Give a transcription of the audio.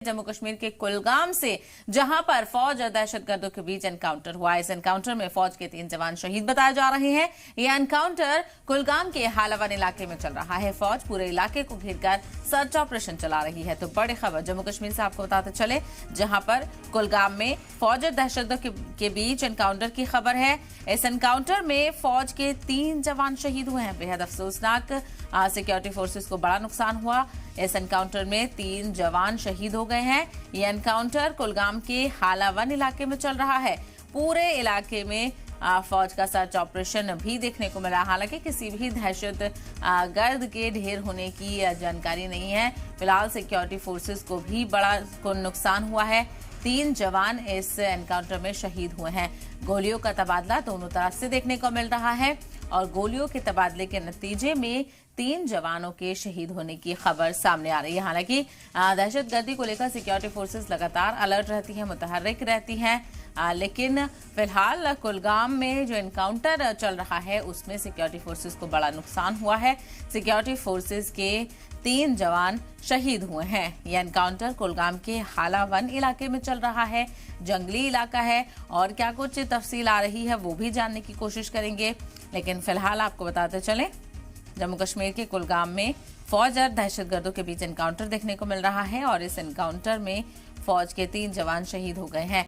जम्मू कश्मीर के कुलगाम से, जहां पर फौज और दहशतगर्दों के बीच एनकाउंटर हुआ। इस एनकाउंटर में फौज के 3 जवान शहीद बताए जा रहे हैं। यह एनकाउंटर कुलगाम के हालावन इलाके में चल रहा है। फौज पूरे इलाके को घेरकर सर्च ऑपरेशन चला रही है। तो बड़ी खबर जम्मू कश्मीर से आपको बताते चले, जहां पर कुलगाम में फौज और दहशतगर्दों के बीच एनकाउंटर की खबर है। इस एनकाउंटर में फौज के 3 जवान शहीद हुए हैं। बेहद अफसोसनाक, सिक्योरिटी फोर्सेस को बड़ा नुकसान हुआ। इस एनकाउंटर में 3 जवान शहीद हो गए हैं। यह एनकाउंटर कुलगाम के हालावन इलाके में चल रहा है। पूरे इलाके में फौज का सर्च ऑपरेशन भी देखने को मिला। हालांकि किसी भी दहशत गर्द के ढेर होने की जानकारी नहीं है। फिलहाल सिक्योरिटी फोर्सेस को भी बड़ा नुकसान हुआ है। 3 जवान इस एनकाउंटर में शहीद हुए हैं। गोलियों का तबादला दोनों तरफ से देखने को मिल रहा है और गोलियों के तबादले के नतीजे में 3 जवानों के शहीद होने की खबर सामने आ रही है। हालांकि दहशतगर्दी को लेकर सिक्योरिटी फोर्सेस लगातार अलर्ट रहती है, मुतहर्रिक रहती हैं, लेकिन फिलहाल कुलगाम में जो एनकाउंटर चल रहा है उसमें सिक्योरिटी फोर्सेस को बड़ा नुकसान हुआ है। सिक्योरिटी फोर्सेस के 3 जवान शहीद हुए हैं। यह एनकाउंटर कुलगाम के हालावन इलाके में चल रहा है। जंगली इलाका है और क्या कुछ तफसील आ रही है वो भी जानने की कोशिश करेंगे। लेकिन फिलहाल आपको बताते चलें, जम्मू कश्मीर के कुलगाम में फौज और दहशतगर्दों के बीच एनकाउंटर देखने को मिल रहा है और इस एनकाउंटर में फौज के 3 जवान शहीद हो गए हैं।